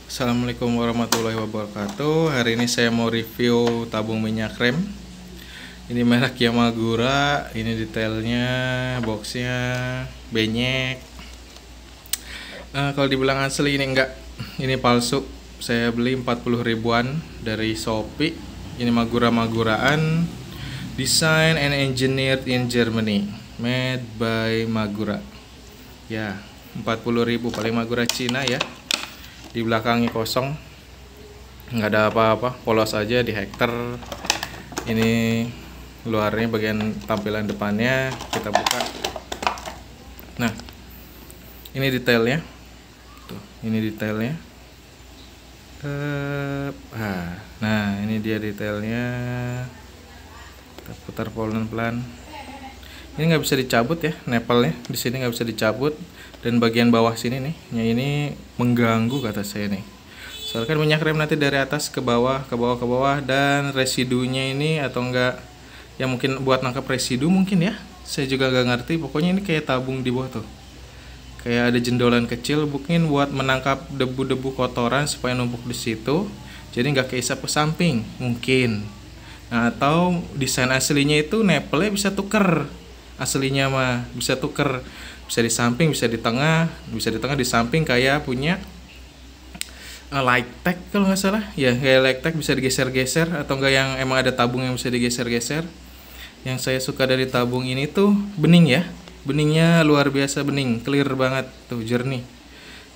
Assalamualaikum warahmatullahi wabarakatuh. Hari ini saya mau review tabung minyak rem. Ini merek Yamagura. Ini detailnya, boxnya, benyek. Kalau dibilang asli ini enggak, ini palsu. Saya beli 40 ribuan dari Shopee. Ini Magura-Maguraan, design and engineered in Germany, made by Magura. Ya, 40 ribu, paling Magura Cina ya. Di belakangnya kosong, nggak ada apa-apa, polos aja di hektar. Ini luarnya, bagian tampilan depannya kita buka. Nah, ini detailnya tuh, ini detailnya. Nah, ini dia detailnya. Kita putar pelan-pelan. Ini nggak bisa dicabut ya, nepelnya di sini nggak bisa dicabut. Dan bagian bawah sini nih, ini mengganggu kata saya nih. Soalnya kan minyak rem nanti dari atas ke bawah, ke bawah, ke bawah, dan residunya ini atau enggak, ya mungkin buat nangkap residu mungkin ya. Saya juga nggak ngerti. Pokoknya ini kayak tabung di bawah tuh, kayak ada jendolan kecil, mungkin buat menangkap debu-debu kotoran supaya numpuk di situ. Jadi nggak keisap ke samping mungkin. Nah, atau desain aslinya itu nepelnya bisa tuker. Aslinya mah bisa tuker, bisa di samping, bisa di tengah, di samping, kayak punya light tag kalau nggak salah ya, kayak light tag bisa digeser-geser, atau enggak yang emang ada tabung yang bisa digeser-geser. Yang saya suka dari tabung ini tuh bening ya, beningnya luar biasa bening, clear banget tuh, jernih,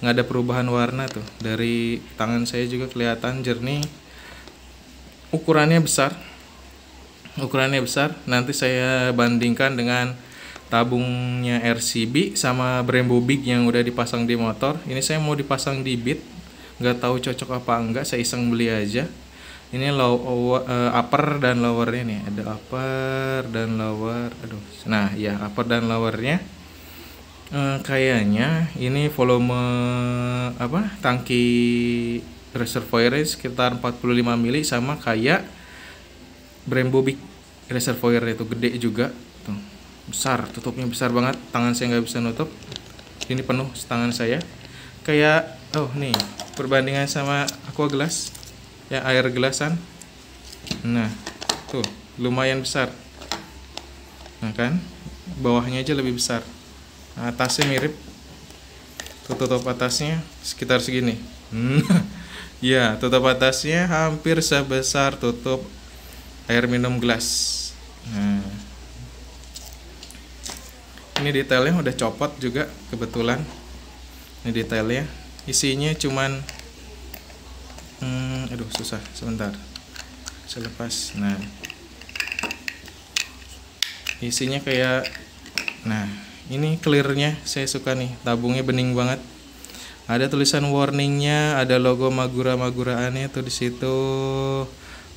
nggak ada perubahan warna tuh. Dari tangan saya juga kelihatan jernih. Ukurannya besar, nanti saya bandingkan dengan tabungnya RCB sama Brembo Big yang udah dipasang di motor. Ini saya mau dipasang di Beat, nggak tahu cocok apa enggak, saya iseng beli aja. Ini upper dan lowernya nih, ada upper dan lower. Nah ya, upper dan lowernya. Kayaknya ini volume tangki reservoirnya sekitar 45 mili, sama kayak Brembo Big. Reservoir itu gede juga tuh, besar, tutupnya besar banget, tangan saya nggak bisa nutup. Ini penuh tangan saya, kayak nih perbandingan sama aqua gelas ya, air gelasan. Nah tuh lumayan besar. Nah kan, bawahnya aja lebih besar. Nah, atasnya mirip tuh, tutup atasnya sekitar segini. Ya, tutup atasnya hampir sebesar tutup air minum gelas. Nah, ini detailnya udah copot juga kebetulan. Ini detailnya, isinya cuman susah, sebentar saya lepas. Nah, isinya kayak, nah ini clearnya saya suka nih, tabungnya bening banget. Ada tulisan warningnya, ada logo Magura-Maguraannya tuh di situ.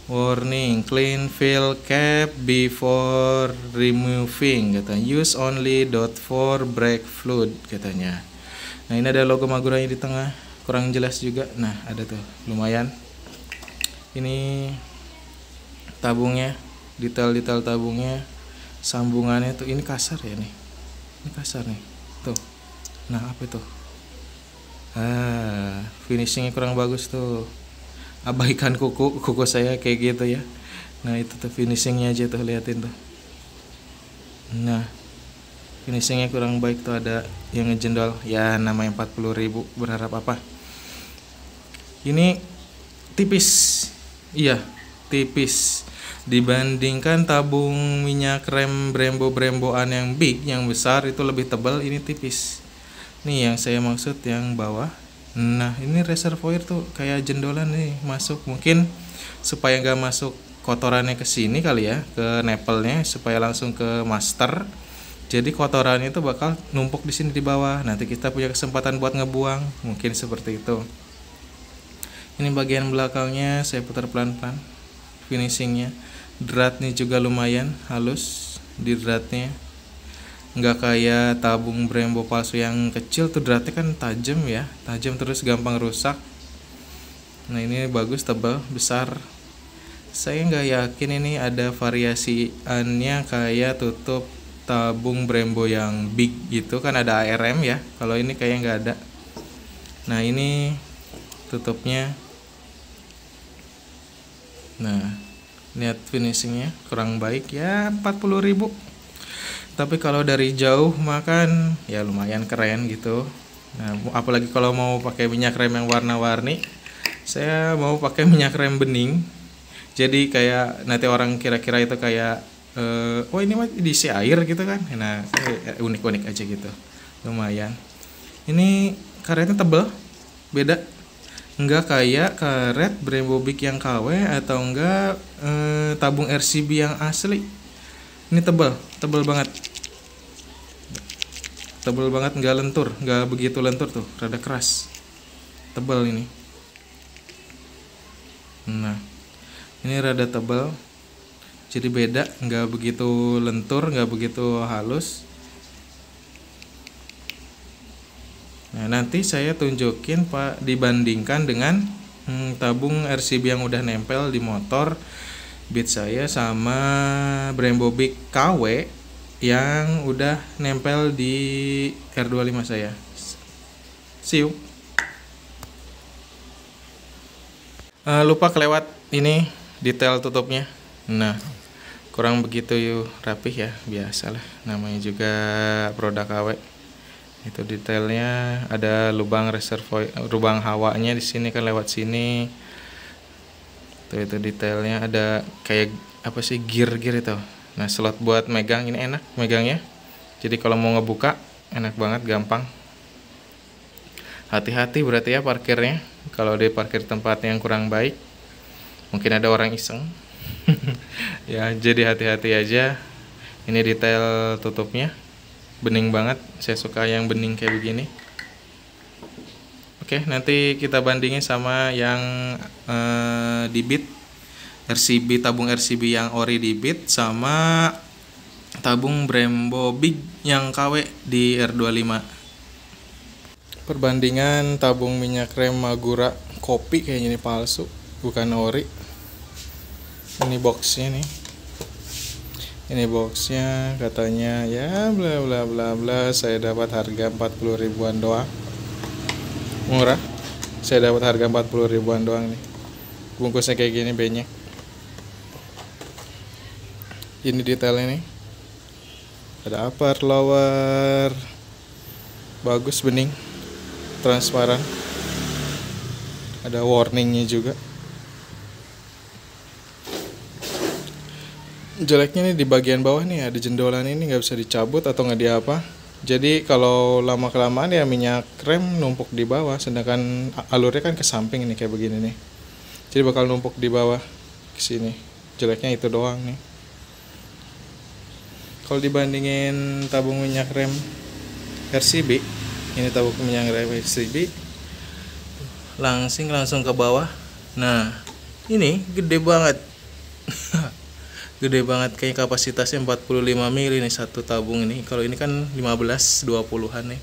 Warning, clean fill cap before removing, katanya. Use only .4 brake fluid, katanya. Nah, ini ada logo Maguranya di tengah, kurang jelas juga. Nah, ada tuh, lumayan. Ini tabungnya, detail-detail tabungnya, sambungannya tuh, ini kasar ya nih. Ini kasar nih. Tuh. Nah, apa itu? Finishingnya kurang bagus tuh. Abaikan kuku saya kayak gitu ya. Nah, itu tuh finishingnya aja tuh, liatin tuh. Nah, finishingnya kurang baik tuh, ada yang ngejendol. Ya namanya 40 ribu, berharap apa. Ini tipis, iya tipis, dibandingkan tabung minyak rem Brembo-Bremboan yang big, yang besar itu lebih tebal. Ini tipis. Nih yang saya maksud, yang bawah. Nah, ini reservoir tuh kayak jendolan nih masuk, mungkin supaya nggak masuk kotorannya ke sini kali ya, ke nepelnya, supaya langsung ke master. Jadi kotorannya itu bakal numpuk di sini di bawah. Nanti kita punya kesempatan buat ngebuang, mungkin seperti itu. Ini bagian belakangnya, saya putar pelan-pelan. Finishingnya, dratnya juga lumayan halus di dratnya. Nggak kayak tabung Brembo palsu yang kecil tuh, dratnya kan tajam ya, tajam terus gampang rusak. Nah, ini bagus, tebal, besar. Saya nggak yakin ini ada variasiannya kayak tutup tabung Brembo yang big gitu kan, ada ARM ya. Kalau ini kayak nggak ada. Nah, ini tutupnya. Nah, lihat finishingnya kurang baik ya, 40.000. Tapi kalau dari jauh makan ya lumayan keren gitu. Nah, apalagi kalau mau pakai minyak rem yang warna-warni, saya mau pakai minyak rem bening. Jadi kayak nanti orang kira-kira itu kayak oh ini mah diisi air gitu kan. Nah, unik-unik aja gitu. Lumayan. Ini karetnya tebal, beda. Enggak kayak karet Brembo Big yang KW atau enggak tabung RCB yang asli. Ini tebal banget. Tebal banget, enggak lentur, enggak begitu lentur tuh, rada keras. Tebal ini. Nah, ini rada tebal. Jadi beda, enggak begitu lentur, enggak begitu halus. Nah, nanti saya tunjukin Pak dibandingkan dengan tabung RCB yang udah nempel di motor Beat saya sama Brembo Big KW yang udah nempel di R25 saya. See you. Lupa kelewat ini detail tutupnya. Nah, kurang begitu rapih ya, biasalah namanya juga produk KW. Itu detailnya, ada lubang reservoir, lubang hawanya di sini kan lewat sini. Itu detailnya, ada kayak apa sih, gear itu. Nah, slot buat megang, ini enak megangnya. Jadi kalau mau ngebuka enak banget, gampang. Hati-hati berarti ya parkirnya. Kalau di parkir tempat yang kurang baik, mungkin ada orang iseng. Ya, jadi hati-hati aja. Ini detail tutupnya bening banget, saya suka yang bening kayak begini. Oke, nanti kita bandingin sama yang di Beat RCB, tabung RCB yang ori di Beat sama tabung Brembo Big yang KW di R25. Perbandingan tabung minyak rem Magura kopi, kayaknya ini palsu, bukan ori. Ini boxnya nih. Ini boxnya katanya ya bla bla bla bla, saya dapat harga 40 ribuan doang. Murah. Saya dapat harga 40 ribuan doang nih. Bungkusnya kayak gini, banyak. Ini detailnya nih. Ada upper, lower. Bagus, bening. Transparan. Ada warningnya juga. Jeleknya nih di bagian bawah nih ada jendolan, ini nggak bisa dicabut atau nggak diapa. Jadi kalau lama kelamaan ya minyak rem numpuk di bawah, sedangkan alurnya kan ke samping nih kayak begini nih. Jadi bakal numpuk di bawah ke sini. Jeleknya itu doang nih. Kalau dibandingin tabung minyak rem RCB, ini tabung minyak rem RCB langsung ke bawah. Nah, ini gede banget. Gede banget, kayak kapasitasnya 45 mili nih satu tabung ini. Kalau ini kan 15 20-an nih.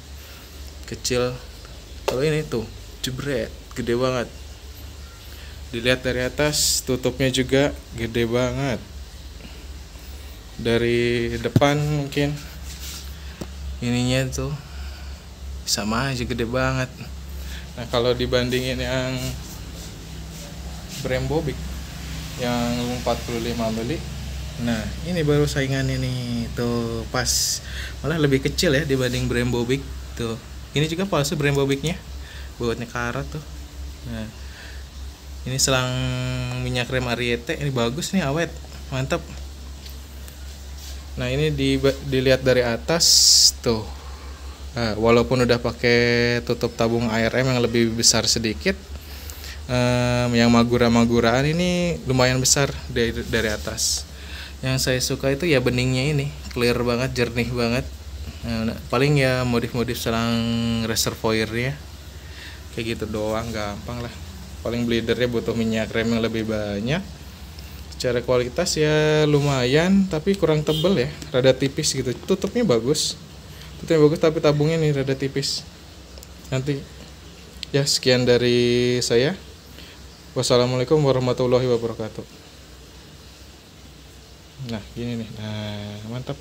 Kecil. Kalau ini tuh jebret, gede banget. Dilihat dari atas, tutupnya juga gede banget. Dari depan mungkin ininya tuh sama aja gede banget. Nah, kalau dibandingin yang Brembo Big yang 45 mili, nah ini baru saingannya nih, tuh pas, malah lebih kecil ya dibanding Brembo Big tuh. Ini juga palsu Brembo Bignya, buatnya karat tuh. Nah, ini selang minyak rem Ariete, ini bagus nih, awet, mantap. Nah, ini dilihat dari atas tuh. Nah, walaupun udah pakai tutup tabung ARM yang lebih besar sedikit, yang Magura-Maguraan ini lumayan besar dari atas. Yang saya suka itu ya beningnya ini, clear banget, jernih banget. Nah, paling ya modif-modif selang reservoirnya kayak gitu doang, gampang lah. Paling bleedernya butuh minyak rem yang lebih banyak. Secara kualitas ya lumayan, tapi kurang tebel ya, rada tipis gitu. Tutupnya bagus tapi tabungnya nih rada tipis. Nanti ya, sekian dari saya. Wassalamualaikum warahmatullahi wabarakatuh. Nah, gini nih. Nah, mantap.